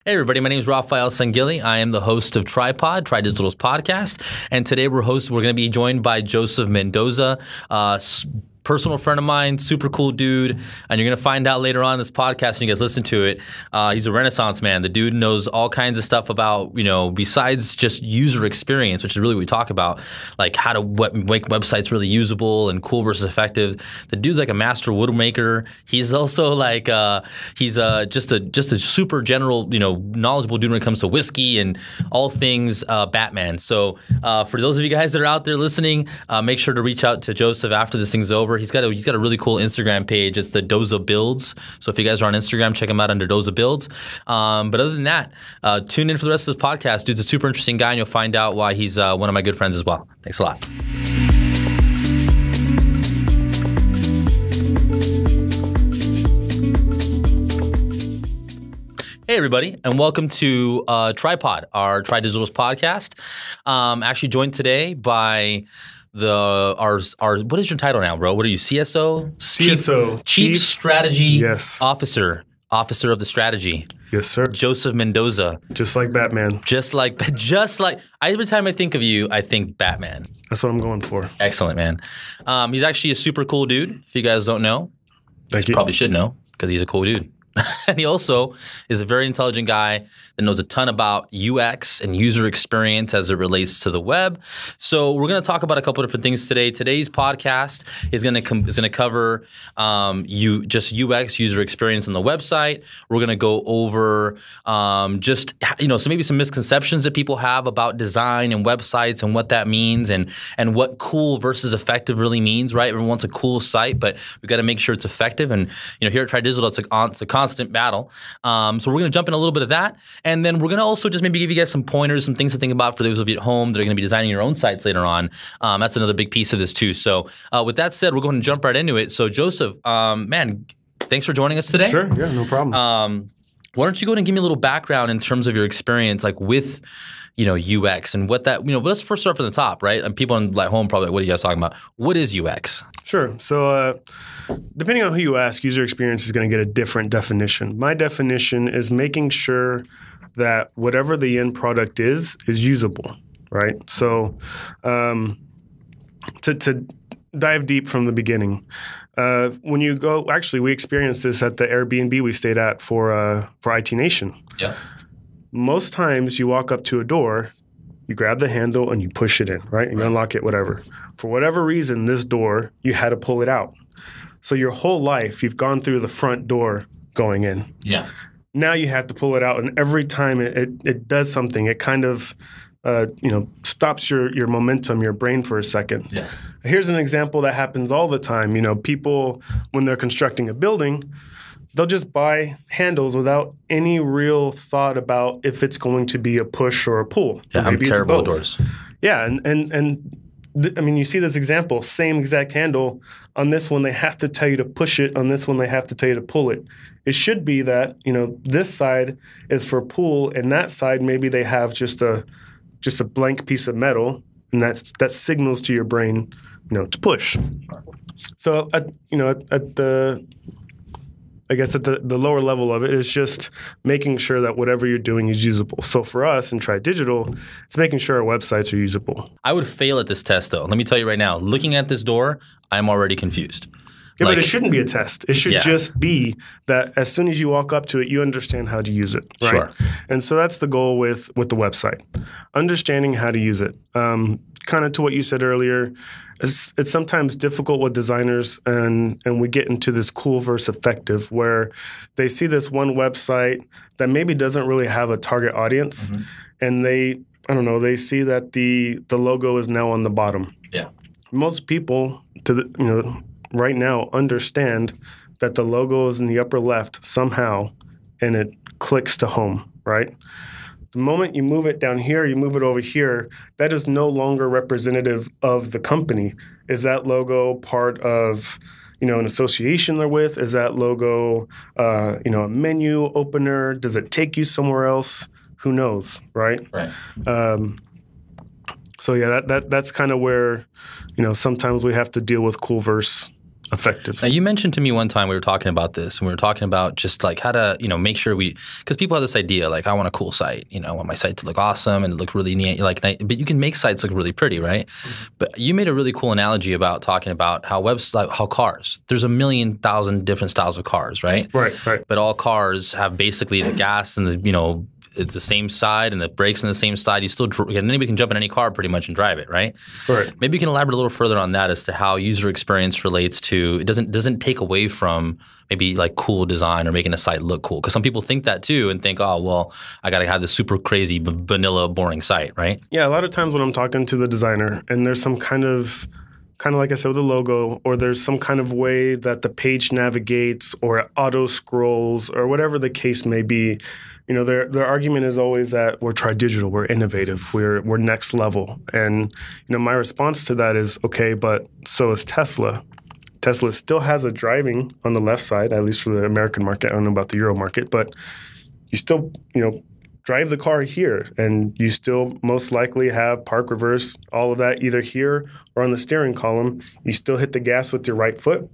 Hey everybody, my name is Rafael Sangili. I am the host of Tripod, Tri Digital's podcast, and today we're going to be joined by Joseph Mendoza, personal friend of mine, super cool dude, and you're going to find out later on in this podcast when you guys listen to it. He's a Renaissance man. The dude knows all kinds of stuff about, besides just user experience, which is really what we talk about, like how to make websites really usable and cool versus effective. The dude's like a master woodmaker. He's also like just a super general, knowledgeable dude when it comes to whiskey and all things Batman. So for those of you guys that are out there listening, make sure to reach out to Joseph after this thing's over. He's got a really cool Instagram page. It's the Doza Builds. So if you guys are on Instagram, check him out under Doza Builds. But other than that, tune in for the rest of this podcast. Dude's a super interesting guy, and you'll find out why he's one of my good friends as well. Thanks a lot. Hey everybody, and welcome to Tripod, our Tri Digital's podcast. Actually joined today by our what is your title now, bro? What are you, CSO? CSO. Chief Strategy Officer. Officer of the strategy. Yes, sir. Joseph Mendoza. Just like Batman. Just like every time I think of you, I think Batman. That's what I'm going for. Excellent, man. He's actually a super cool dude. If you guys don't know, Thank you. Probably should know because he's a cool dude. And he also is a very intelligent guy that knows a ton about UX and user experience as it relates to the web. So we're going to talk about a couple of different things today. Today's podcast is going to cover just UX, user experience on the website. We're going to go over so maybe some misconceptions that people have about design and websites and what that means and what cool versus effective really means, right? Everyone wants a cool site, but we've got to make sure it's effective. And here at Tri Digital, it's a constant battle. So we're going to jump in a little bit of that. And then we're going to also just maybe give you guys some pointers, some things to think about for those of you at home that are going to be designing your own sites later on. That's another big piece of this too. So with that said, we're going to jump right into it. So Joseph, man, thanks for joining us today. Sure, yeah, no problem. Why don't you go ahead and give me a little background in terms of your experience like with UX and what that, let's first start from the top, right? And people at home probably, what are you guys talking about? What is UX? Sure. So depending on who you ask, user experience is going to get a different definition. My definition is making sure that whatever the end product is usable, right? So to dive deep from the beginning, when you go, actually, we experienced this at the Airbnb we stayed at for IT Nation. Yeah. Most times you walk up to a door, you grab the handle and you push it in, right? And you unlock it, whatever. For whatever reason, this door, you had to pull it out. So your whole life, you've gone through the front door going in. Yeah. Now you have to pull it out. And every time it does something, it kind of stops your momentum, your brain for a second. Yeah. Here's an example that happens all the time. People, when they're constructing a building, they'll just buy handles without any real thought about if it's going to be a push or a pull. Yeah, maybe I'm terrible at doors. doors. Yeah, you see this example, same exact handle. On this one, they have to tell you to push it. On this one, they have to tell you to pull it. It should be that, this side is for pull, and that side maybe they have just a blank piece of metal, and that signals to your brain, to push. So at the lower level of it is just making sure that whatever you're doing is usable. So for us in Tri Digital, it's making sure our websites are usable. I would fail at this test though. Let me tell you right now, looking at this door, I'm already confused. Yeah, but it shouldn't be a test. It should just be that as soon as you walk up to it, you understand how to use it, right? Sure. And so that's the goal with the website, understanding how to use it. Kind of to what you said earlier, it's sometimes difficult with designers, and we get into this cool versus effective where they see this one website that maybe doesn't really have a target audience, and they see that the logo is now on the bottom. Yeah. Most people right now understand that the logo is in the upper left somehow, and it clicks to home, right? The moment you move it down here, you move it over here, that is no longer representative of the company. Is that logo part of, an association they're with? Is that logo, a menu opener? Does it take you somewhere else? Who knows, right? Right. So yeah, that's kind of where, sometimes we have to deal with cool versus effective. Now, you mentioned to me one time we were talking about this, and we were talking about just like how to, make sure because people have this idea like I want a cool site, I want my site to look awesome and look really neat, but you can make sites look really pretty, right? Mm-hmm. But you made a really cool analogy about talking about how cars. There's a million thousand different styles of cars, right? Right. But all cars have basically the gas and the it's the same side and the brakes on the same side. Anybody can jump in any car pretty much and drive it, right? Right. Maybe you can elaborate a little further on that as to how user experience relates to it. Doesn't take away from maybe like cool design or making a site look cool, because some people think that too and think, oh well, I got to have this super crazy vanilla boring site, right? Yeah, a lot of times when I'm talking to the designer and there's some kind of like I said with the logo, or there's some kind of way that the page navigates or it auto scrolls or whatever the case may be, their argument is always that we're tri-digital, we're innovative, we're next level. And my response to that is, okay, but so is Tesla. Tesla still has a driving on the left side, at least for the American market. I don't know about the Euro market, but you still, drive the car here, and you still most likely have park, reverse, all of that either here or on the steering column. You still hit the gas with your right foot,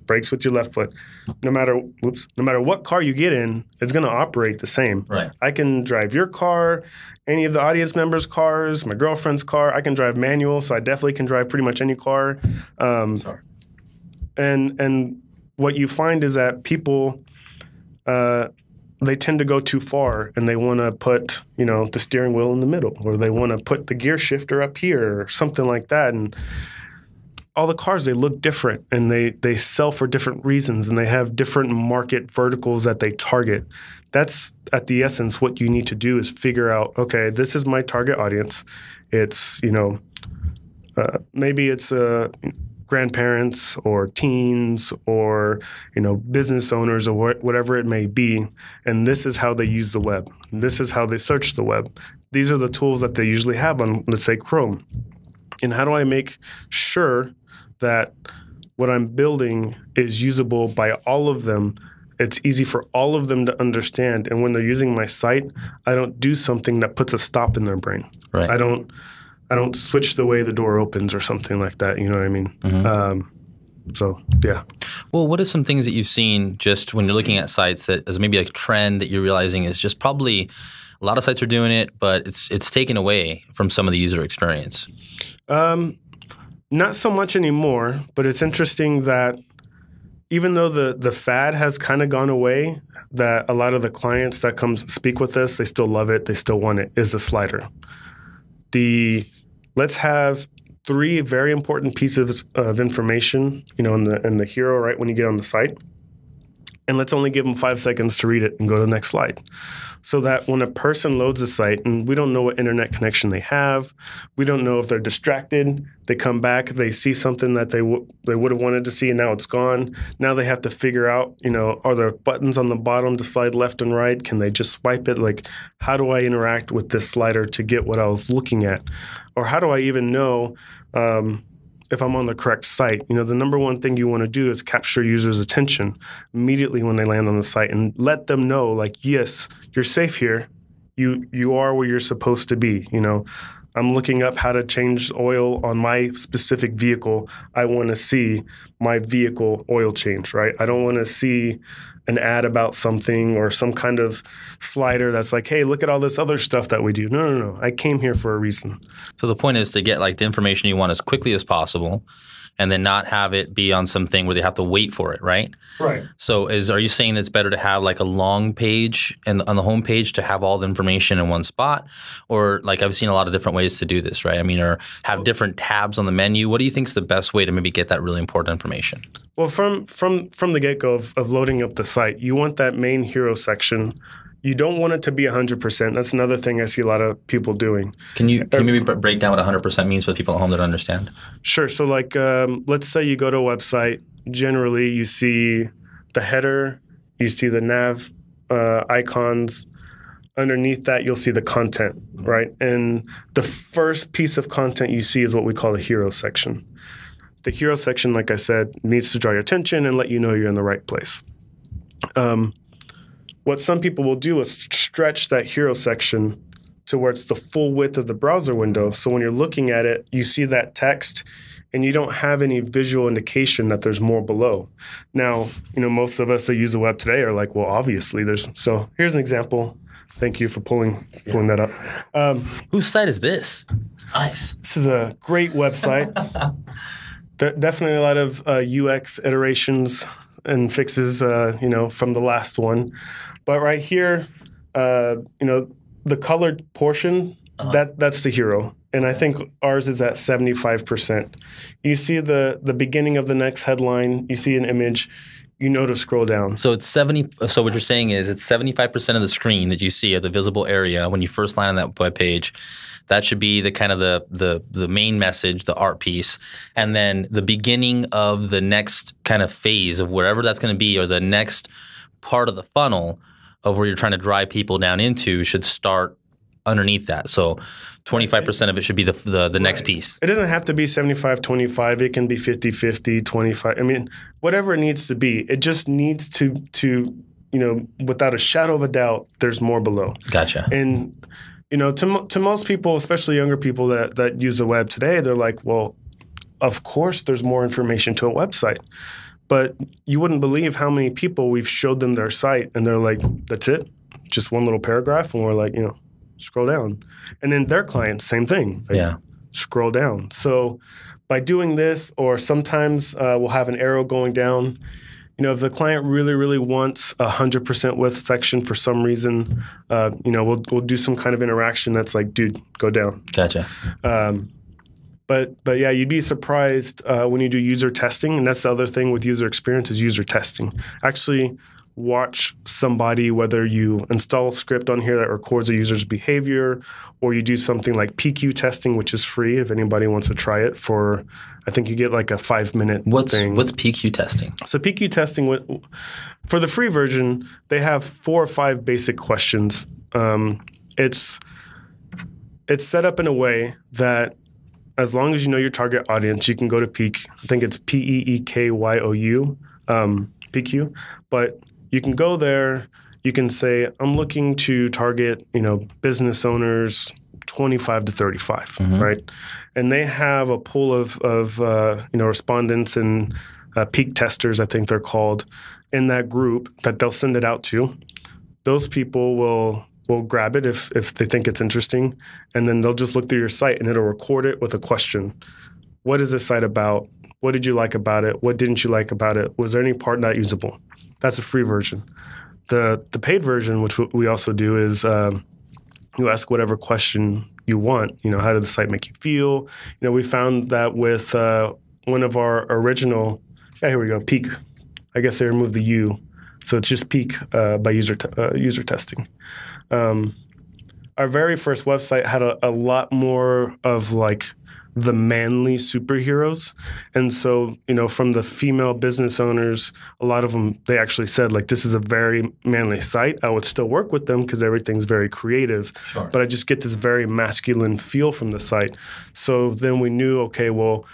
brakes with your left foot. No matter what car you get in, it's going to operate the same. Right. I can drive your car, any of the audience members' cars, my girlfriend's car. I can drive manual, so I definitely can drive pretty much any car. Sorry. And what you find is that people they tend to go too far, and they want to put, the steering wheel in the middle, or they want to put the gear shifter up here or something like that. And all the cars, they look different, and they sell for different reasons, and they have different market verticals that they target. That's at the essence what you need to do is figure out, okay, this is my target audience. It's, maybe it's grandparents or teens or business owners or whatever it may be, and this is how they use the web. This is how they search the web. These are the tools that they usually have on, let's say, Chrome. And how do I make sure that what I'm building is usable by all of them? It's easy for all of them to understand, and when they're using my site, I don't do something that puts a stop in their brain. Right. I don't switch the way the door opens or something like that. You know what I mean? Mm-hmm. So, yeah. Well, what are some things that you've seen just when you're looking at sites that is maybe a trend that you're realizing is just probably a lot of sites are doing it, but it's taken away from some of the user experience? Not so much anymore, but it's interesting that even though the fad has kind of gone away, that a lot of the clients that come speak with us, they still love it, they still want it, is the slider. Let's have 3 very important pieces of information, in the hero right when you get on the site, and let's only give them 5 seconds to read it and go to the next slide. So that when a person loads a site, and we don't know what internet connection they have, we don't know if they're distracted, they come back, they see something that they would have wanted to see, and now it's gone. Now they have to figure out, are there buttons on the bottom to slide left and right? Can they just swipe it? Like, how do I interact with this slider to get what I was looking at? Or how do I even know if I'm on the correct site? The number one thing you want to do is capture users' attention immediately when they land on the site and let them know, like, yes, you're safe here. You are where you're supposed to be. I'm looking up how to change oil on my specific vehicle. I want to see my vehicle oil change, right? I don't want to see an ad about something or some kind of slider that's like, hey, look at all this other stuff that we do. No. I came here for a reason. So the point is to get like the information you want as quickly as possible, and then not have it be on something where they have to wait for it, right? Right. So are you saying it's better to have like a long page and on the home page to have all the information in one spot? Or like I've seen a lot of different ways to do this, right? I mean, or have different tabs on the menu. What do you think is the best way to maybe get that really important information? Well, from the get-go of loading up the site, you want that main hero section. You don't want it to be 100%. That's another thing I see a lot of people doing. Can you maybe break down what 100% means for the people at home that understand? Sure. So like let's say you go to a website. Generally, you see the header, you see the nav icons. Underneath that, you'll see the content, right? And the first piece of content you see is what we call the hero section. The hero section, like I said, needs to draw your attention and let you know you're in the right place. What some people will do is stretch that hero section to where it's the full width of the browser window. So when you're looking at it, you see that text and you don't have any visual indication that there's more below. Now, most of us that use the web today are like, well, obviously there's. So here's an example. Thank you for pulling that up. Whose site is this? Nice. This is a great website. Definitely a lot of UX iterations and fixes, from the last one. But right here, the colored portion, that's the hero. And I think ours is at 75%. You see the beginning of the next headline, you see an image, you know to scroll down. So it's 70. So what you're saying is it's 75% of the screen that you see at the visible area when you first land on that web page. That should be the kind of the main message, the art piece, and then the beginning of the next kind of phase of wherever that's going to be, or the next part of the funnel of where you're trying to drive people down into should start underneath that. So 25% of it should be the next piece. It doesn't have to be 75-25. It can be 50-50, 25. I mean, whatever it needs to be. It just needs to without a shadow of a doubt, there's more below. Gotcha. And to most people, especially younger people that use the web today, they're like, well, of course there's more information to a website. But you wouldn't believe how many people we've showed them their site and they're like, that's it? Just one little paragraph? And we're like, scroll down. And then their clients, same thing. Like, scroll down. So by doing this, or sometimes we'll have an arrow going down. If the client really, really wants a 100% width section for some reason, we'll do some kind of interaction that's like, dude, go down. Gotcha. But yeah, you'd be surprised when you do user testing, and that's the other thing with user experience is user testing. Actually watch somebody, whether you install a script on here that records a user's behavior, or you do something like PQ testing, which is free if anybody wants to try it for, I think you get like a 5-minute thing. What's PQ testing? So PQ testing, for the free version, they have 4 or 5 basic questions. It's set up in a way that as long as you know your target audience, you can go to Peak. I think it's PEEKYOU, PQ. But you can go there. You can say, I'm looking to target, business owners 25 to 35, right? And they have a pool of respondents and peak testers, I think they're called, in that group that they'll send it out to. Those people will grab it if they think it's interesting, and then they'll just look through your site and it'll record it with a question. What is this site about? What did you like about it? What didn't you like about it? Was there any part not usable? That's a free version. The paid version, which we also do, is you ask whatever question you want. How did the site make you feel? We found that with one of our original, here we go, Peak. I guess they removed the U, so it's just Peak by user testing. Our very first website had a lot more of like the manly superheroes. And so, from the female business owners, a lot of them, they actually said, like, this is a very manly site. I would still work with them because everything's very creative. Sure. But I just get this very masculine feel from the site. So then we knew, okay, well,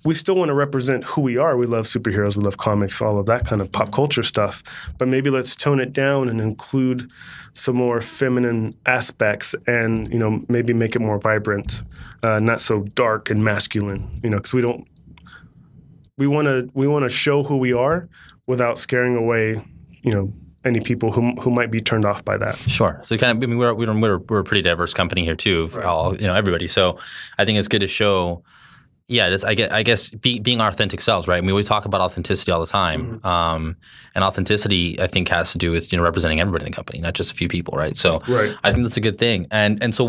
we still want to represent who we are. We love superheroes. We love comics, all of that kind of pop culture stuff. But maybe let's tone it down and include some more feminine aspects and, maybe make it more vibrant, not so dark and masculine, because we want to show who we are without scaring away, any people who might be turned off by that. Sure. So we're a pretty diverse company here too, for all, everybody. So I think it's good to show. Yeah, I guess being our authentic selves, right? I mean, we talk about authenticity all the time, and authenticity, I think, has to do with representing everybody in the company, not just a few people, right? So I think that's a good thing. And so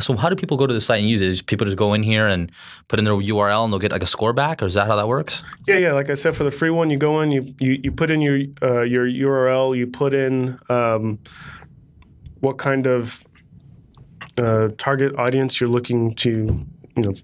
so how do people go to the site and use it? Is people just go in here and put in their URL and they'll get like a score back, or is that how that works? Yeah. Like I said, for the free one, you go in, you put in your URL, you put in what kind of target audience you're looking to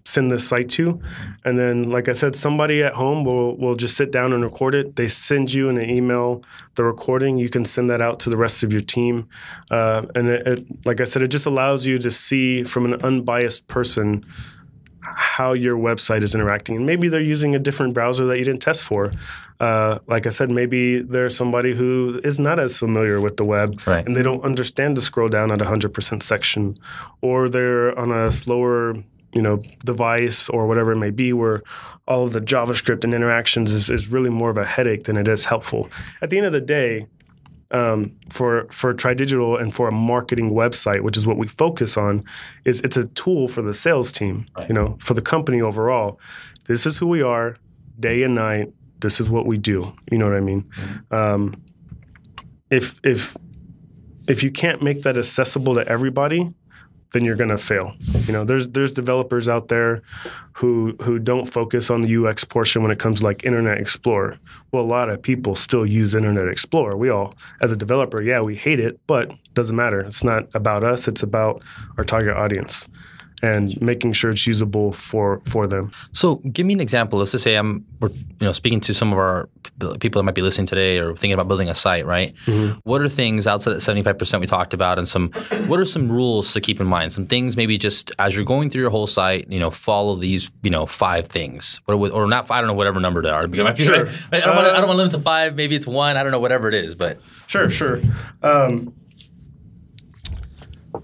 send this site to. And then, like I said, somebody at home will just sit down and record it. They send you in an email the recording. You can send that out to the rest of your team. And it, like I said, it just allows you to see from an unbiased person how your website is interacting. And maybe they're using a different browser that you didn't test for. Like I said, maybe there's somebody who is not as familiar with the web, right, and they don't understand to scroll down at 100% section, or they're on a slower device or whatever it may be, where all of the JavaScript and interactions is really more of a headache than it is helpful. At the end of the day, for TriDigital and for a marketing website, which is what we focus on, it's a tool for the sales team, right. For the company overall. This is who we are, day and night. This is what we do. You know what I mean? Mm-hmm. If you can't make that accessible to everybody, then you're going to fail. There's developers out there who don't focus on the UX portion when it comes to like Internet Explorer. Well, a lot of people still use Internet Explorer. We all, as a developer, we hate it, but it doesn't matter. It's not about us. It's about our target audience and making sure it's usable for them. So give me an example. Let's just say we're speaking to some of our people that might be listening today or thinking about building a site, right? Mm-hmm. What are things outside that 75% we talked about, and what are some rules to keep in mind? Some things maybe just as you're going through your whole site, follow these 5 things, or not 5, I don't know, whatever number they are. Sure. I don't want to limit to 5. Maybe it's 1. I don't know, whatever it is, but sure.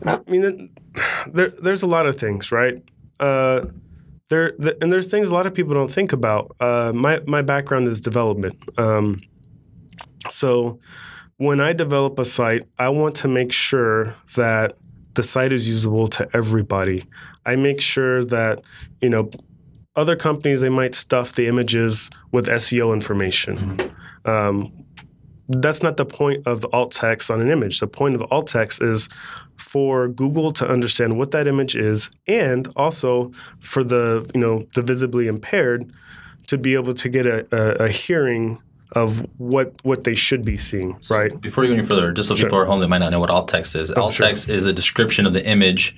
I mean, there's a lot of things, right? And there's things a lot of people don't think about. My background is development. So when I develop a site, I want to make sure that the site is usable to everybody. I make sure that, other companies, they might stuff the images with SEO information. That's not the point of the alt text on an image. The point of the alt text is for Google to understand what that image is, and also for the visibly impaired to be able to get a hearing of what they should be seeing, right? Before you go any further, just so people at home that might not know what alt text is. Alt text is the description of the image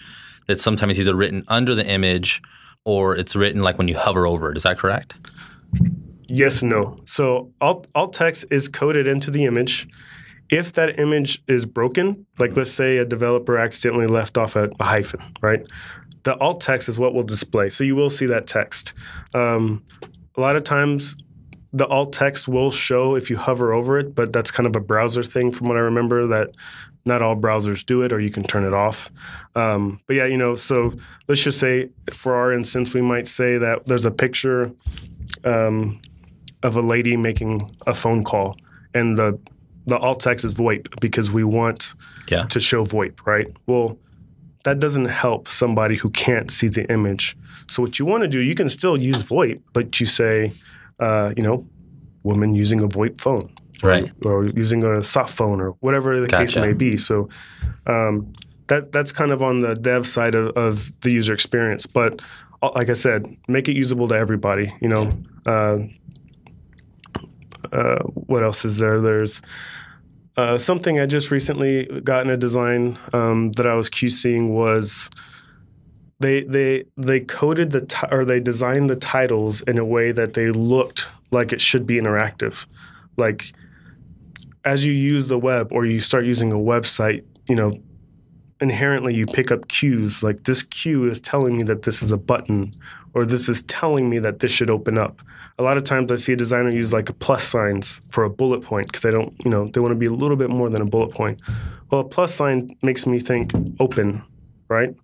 that's sometimes either written under the image or it's written like when you hover over it. Is that correct? Yes and no. So alt text is coded into the image. If that image is broken, like let's say a developer accidentally left off a hyphen, right? The alt text is what will display. So you will see that text. A lot of times the alt text will show if you hover over it, but that's kind of a browser thing from what I remember, that not all browsers do it, or you can turn it off. But yeah, so let's just say for our instance, we might say that there's a picture of a lady making a phone call, and the alt text is VoIP because we want to show VoIP, right? Well, that doesn't help somebody who can't see the image. So what you want to do, you can still use VoIP, but you say, woman using a VoIP phone, right, or using a soft phone, or whatever the case may be. So that's kind of on the dev side of the user experience. But like I said, make it usable to everybody. What else is there? There's something I just recently got in a design that I was QCing was they coded they designed the titles in a way that they looked like it should be interactive. Like as you use the web or you start using a website, inherently you pick up cues. Like this cue is telling me that this is a button, or this is telling me that this should open up. A lot of times I see a designer use like a plus signs for a bullet point because they don't, they want to be a little bit more than a bullet point. Well, a plus sign makes me think open, right?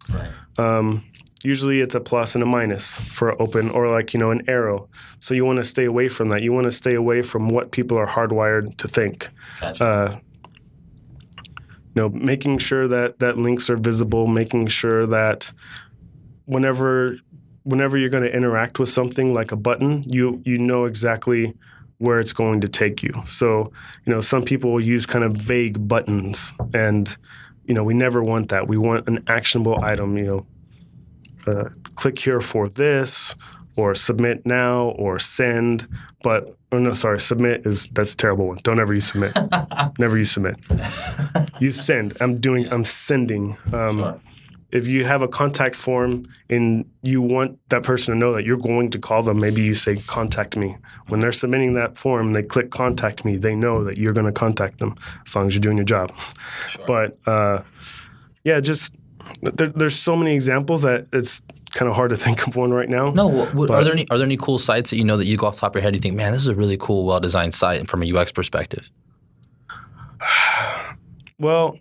Usually it's a plus and a minus for open, or like, an arrow. So you want to stay away from that. You want to stay away from what people are hardwired to think. Gotcha. Making sure that links are visible, making sure that whenever you're going to interact with something like a button, you know exactly where it's going to take you. So, some people will use kind of vague buttons, and, we never want that. We want an actionable item, click here for this, or submit now, or send. But, submit that's a terrible one. Don't ever use submit. Never use submit. Use send. I'm sending. Sure. If you have a contact form and you want that person to know that you're going to call them, maybe you say, contact me. When they're submitting that form and they click contact me, they know that you're going to contact them as long as you're doing your job. Sure. But, there's so many examples that it's kind of hard to think of one right now. No, are there any cool sites that that you go off the top of your head, you think, man, this is a really cool, well-designed site from a UX perspective? Well,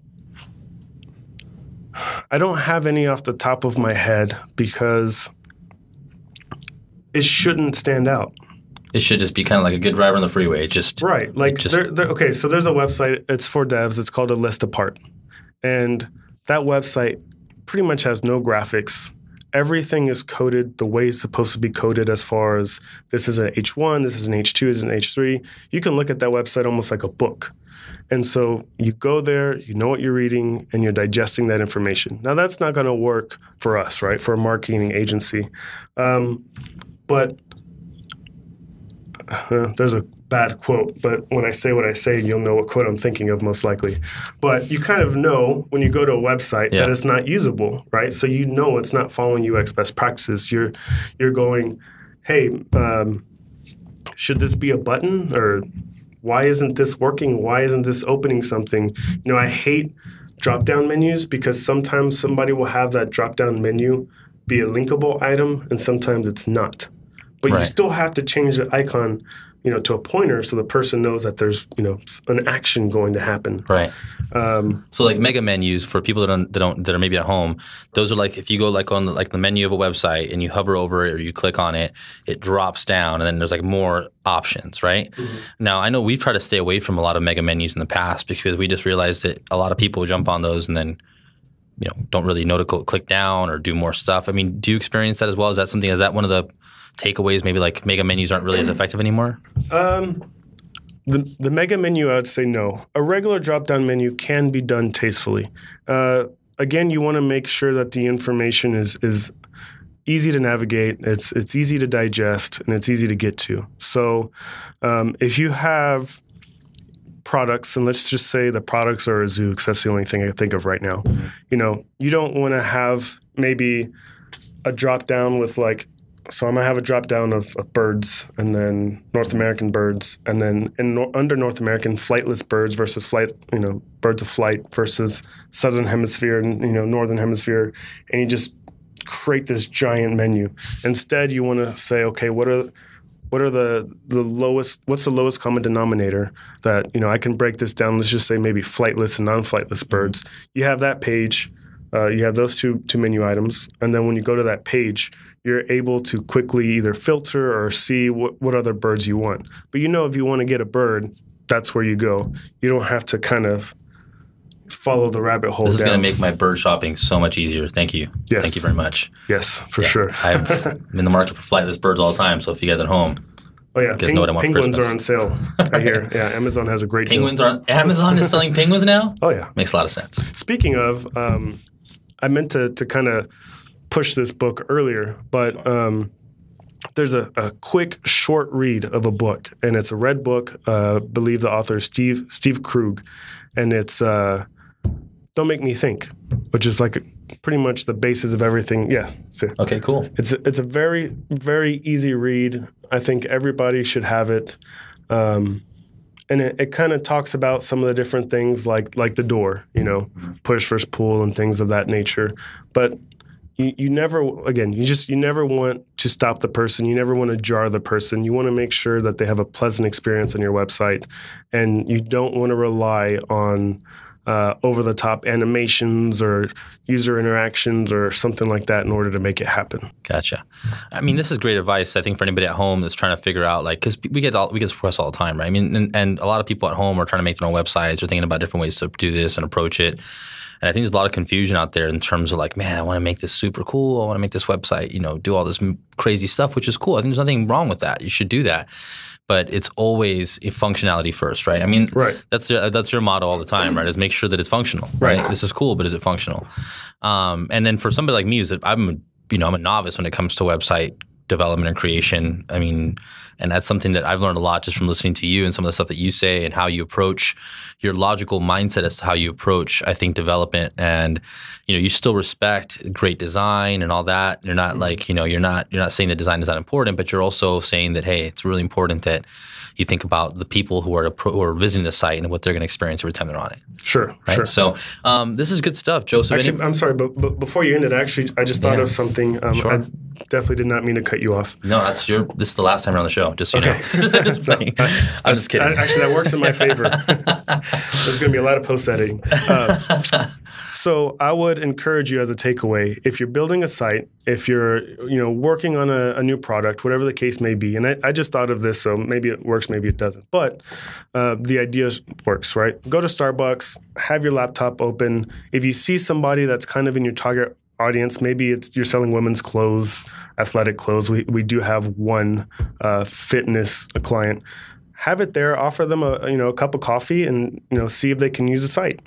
I don't have any off the top of my head because it shouldn't stand out. It should just be kind of like a good driver on the freeway. Right. Like, okay, so there's a website. It's for devs. It's called A List Apart. And that website pretty much has no graphics. Everything is coded the way it's supposed to be coded as far as this is an H1, this is an H2, this is an H3. You can look at that website almost like a book. And so you go there, you know what you're reading, and you're digesting that information. Now, that's not going to work for us, right, for a marketing agency. But there's a bad quote, but when I say what I say, you'll know what quote I'm thinking of most likely. But you kind of know when you go to a website that it's not usable, right? So you know it's not following UX best practices. You're going, hey, should this be a button? Or why isn't this working? Why isn't this opening something? You know, I hate drop-down menus because sometimes somebody will have that drop-down menu be a linkable item, and sometimes it's not. But you still have to change the icon, you know, to a pointer so the person knows that there's, you know, an action going to happen. Right. So like mega menus for people that are maybe at home, those are like if you go like on the menu of a website and you hover over it or you click on it, it drops down and then there's like more options, right? Mm-hmm. Now I know we've tried to stay away from a lot of mega menus in the past because we just realized that a lot of people jump on those and then, you know, don't really know to click down or do more stuff. I mean, do you experience that as well? Is that one of the takeaways, maybe like mega menus aren't really as effective anymore? The mega menu, I would say no. A regular drop-down menu can be done tastefully. Again, you want to make sure that the information is easy to navigate, it's easy to digest, and it's easy to get to. So if you have products, and let's just say the products are a zoo, because that's the only thing I can think of right now. Mm-hmm. You know, you don't want to have maybe a drop-down with like, so I'm going to have a drop-down of birds and then North American birds and then under North American flightless birds versus birds of flight versus Southern Hemisphere and, you know, Northern Hemisphere. And you just create this giant menu. Instead, you want to say, okay, what's the lowest common denominator that, you know, I can break this down. Let's just say maybe flightless and non-flightless birds. You have that page. You have those two menu items. And then when you go to that page, you're able to quickly either filter or see what other birds you want. But you know if you want to get a bird, that's where you go. You don't have to kind of follow the rabbit hole down. This is going to make my bird shopping so much easier. Thank you. Yes. Thank you very much. Yes, for sure. I'm in the market for flightless birds all the time, so if you guys at home, oh yeah, you guys know what I want for penguins Christmas. are on sale right here. Yeah, Amazon has a great deal. Amazon is selling penguins now? Oh yeah. Makes a lot of sense. Speaking of, I meant to kind of push this book earlier, but there's a quick short read of a book, and it's a red book. I believe the author is Steve Krug, and it's Don't Make Me Think, which is like pretty much the basis of everything. Yeah. Okay, cool. It's a very, very easy read. I think everybody should have it. And it kind of talks about some of the different things like the door, you know, push versus pull and things of that nature. But you never want to stop the person. You never want to jar the person. You want to make sure that they have a pleasant experience on your website, and you don't want to rely on over-the-top animations or user interactions or something like that in order to make it happen. Gotcha. I mean, this is great advice, I think, for anybody at home that's trying to figure out, like, because we get requests all the time, right? I mean, and a lot of people at home are trying to make their own websites or thinking about different ways to do this and approach it. And I think there's a lot of confusion out there in terms of like, man, I want to make this super cool. I want to make this website, you know, do all this crazy stuff, which is cool. I think there's nothing wrong with that. You should do that. But it's always a functionality first, right? I mean, that's your motto all the time, right? Is make sure that it's functional, right? This is cool, but is it functional? And then for somebody like me, I'm a novice when it comes to website development and creation. I mean, and that's something that I've learned a lot just from listening to you and some of the stuff that you say and how you approach your logical mindset as to how you approach, I think, development. And, you know, you still respect great design and all that. You're not like, you know, you're not saying that design is not important, but you're also saying that, hey, it's really important that you think about the people who are visiting the site and what they're going to experience every time they're on it. Sure, right? sure. So this is good stuff, Joseph. Actually, I'm sorry, but before you end it, actually, I just thought of something. Sure. I definitely did not mean to cut you off. No, this is the last time you're on the show, just so you know. I'm just kidding. Actually, that works in my favor. There's going to be a lot of post-editing. So I would encourage you as a takeaway, if you're building a site, if you're working on a new product, whatever the case may be, and I just thought of this, so maybe it works, maybe it doesn't, but the idea works, right? Go to Starbucks, have your laptop open. If you see somebody that's kind of in your target audience, maybe you're selling women's clothes, athletic clothes. We do have one fitness client. Have it there, offer them a cup of coffee, and see if they can use the site.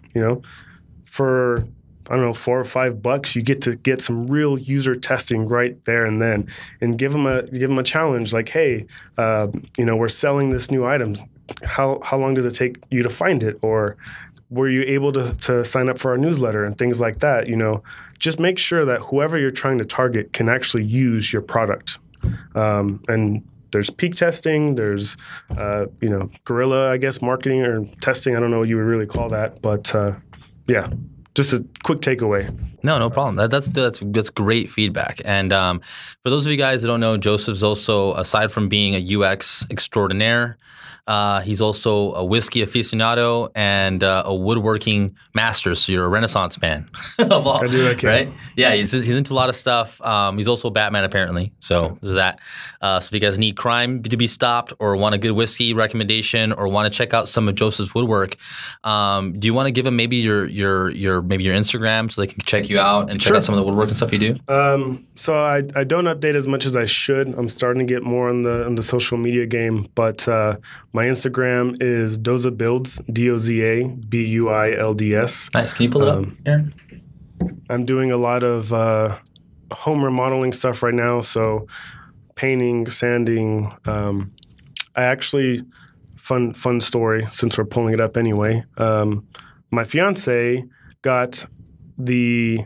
For I don't know, $4 or $5, you get to get some real user testing right there and then, and give them a challenge like, hey, we're selling this new item. How long does it take you to find it? Or were you able to sign up for our newsletter and things like that? Just make sure that whoever you're trying to target can actually use your product. And there's peak testing, there's guerrilla, I guess, marketing or testing. I don't know what you would really call that, but yeah, just a quick takeaway. No problem. That's great feedback. And for those of you guys that don't know, Joseph's also, aside from being a UX extraordinaire, he's also a whiskey aficionado and a woodworking master. So you're a Renaissance man. Of all, I do, I can. Right? Yeah, he's into a lot of stuff. He's also a Batman apparently. So there's that. So if you guys need crime to be stopped, or want a good whiskey recommendation, or want to check out some of Joseph's woodwork, do you want to give them maybe your Instagram so they can check you out and check out some of the woodworking stuff you do? So I don't update as much as I should. I'm starting to get more on the social media game, but my Instagram is Doza Builds, DOZABUILDS. Nice. Can you pull it up, Aaron? I'm doing a lot of home remodeling stuff right now, so painting, sanding. I actually, fun story, since we're pulling it up anyway. My fiance got the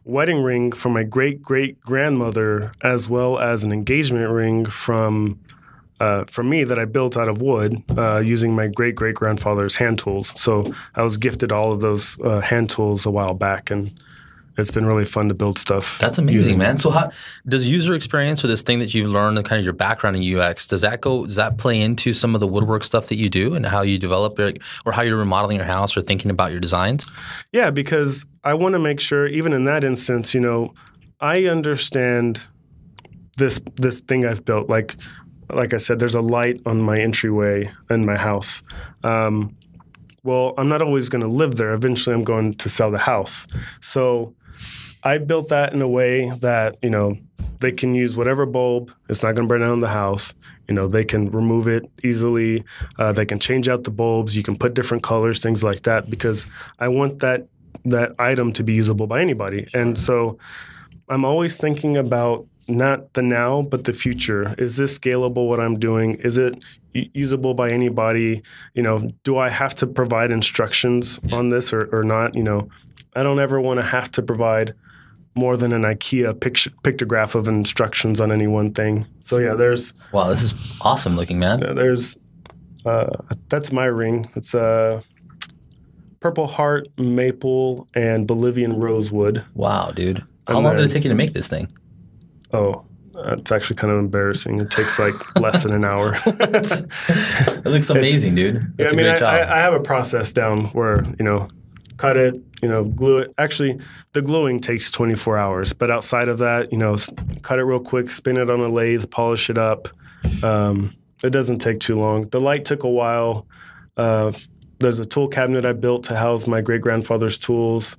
wedding ring from my great-great-grandmother, as well as an engagement ring from me that I built out of wood using my great-great-grandfather's hand tools. So I was gifted all of those hand tools a while back, and it's been really fun to build stuff. That's amazing, man. So how does user experience, or this thing that you've learned and kind of your background in UX, does that play into some of the woodwork stuff that you do and how you develop it, or how you're remodeling your house or thinking about your designs? Yeah, because I want to make sure, even in that instance, I understand this thing I've built. Like I said, there's a light on my entryway in my house. Well, I'm not always going to live there. Eventually, I'm going to sell the house. So I built that in a way that, they can use whatever bulb. It's not going to burn down the house. They can remove it easily. They can change out the bulbs. You can put different colors, things like that, because I want that item to be usable by anybody. And so I'm always thinking about not the now, but the future. Is this scalable, what I'm doing? Is it usable by anybody? Do I have to provide instructions on this or not? I don't ever want to have to provide more than an IKEA pictograph of instructions on any one thing. So yeah, there's... Wow, this is awesome looking, man. There's... that's my ring. It's purple heart, maple, and Bolivian rosewood. Wow, dude. How long did it take you to make this thing? Oh, it's actually kind of embarrassing. It takes like less than an hour. It looks amazing, dude. That's a great job. I have a process down where, cut it, glue it. Actually, the gluing takes 24 hours. But outside of that, cut it real quick, spin it on a lathe, polish it up. It doesn't take too long. The light took a while. There's a tool cabinet I built to house my great-grandfather's tools.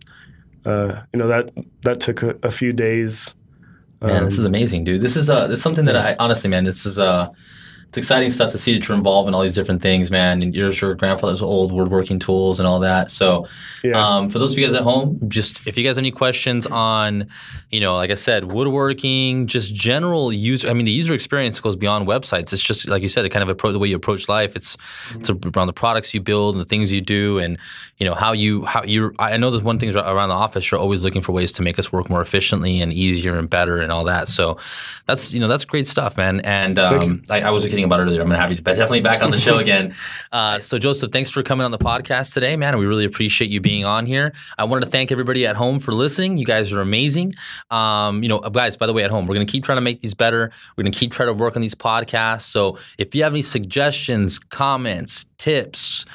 That took a few days. Man, this is amazing, dude. This is something that I honestly, man, this is it's exciting stuff to see that you're involved in all these different things, man. And your grandfather's old woodworking tools and all that. So, for those of you guys at home, just if you guys have any questions on, like I said, woodworking, just general user. I mean, the user experience goes beyond websites. It's just like you said, it kind of the way you approach life. It's around the products you build and the things you do, and how you. I know there's one thing around the office. You're always looking for ways to make us work more efficiently and easier and better and all that. So that's that's great stuff, man. And I was kidding about it earlier. I'm going to have you definitely back on the show again. So Joseph, thanks for coming on the podcast today, man. We really appreciate you being on here. I wanted to thank everybody at home for listening. You guys are amazing. Guys, by the way, at home, we're going to keep trying to make these better. We're going to keep trying to work on these podcasts. So if you have any suggestions, comments, tips,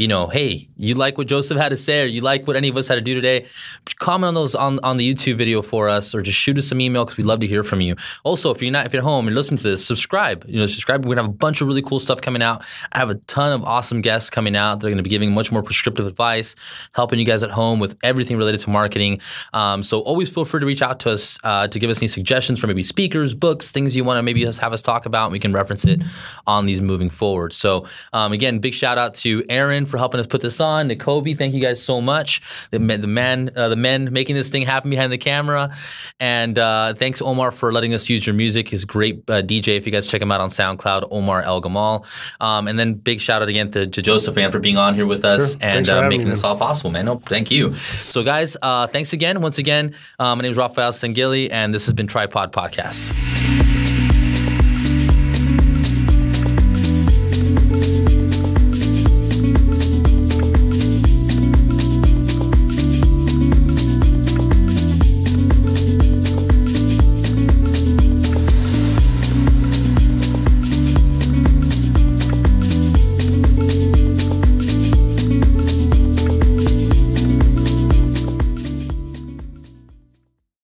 hey, you like what Joseph had to say, or you like what any of us had to do today, comment on those on the YouTube video for us, or just shoot us some email because we'd love to hear from you. Also, if you're at home and listening to this, subscribe. Subscribe. We're gonna have a bunch of really cool stuff coming out. I have a ton of awesome guests coming out. They're gonna be giving much more prescriptive advice, helping you guys at home with everything related to marketing. So always feel free to reach out to us to give us any suggestions for maybe speakers, books, things you want to maybe have us talk about. And we can reference it on these moving forward. So again, big shout out to Aaron for helping us put this on. Nicobe, thank you guys so much. The men making this thing happen behind the camera. And thanks, Omar, for letting us use your music. He's a great DJ. If you guys check him out on SoundCloud, Omar El Gamal. And then big shout out again to Joseph for being on here with us and making this all possible, man. No, thank you. So guys, thanks again. Once again, my name is Rafael Sangili, and this has been Tripod Podcast.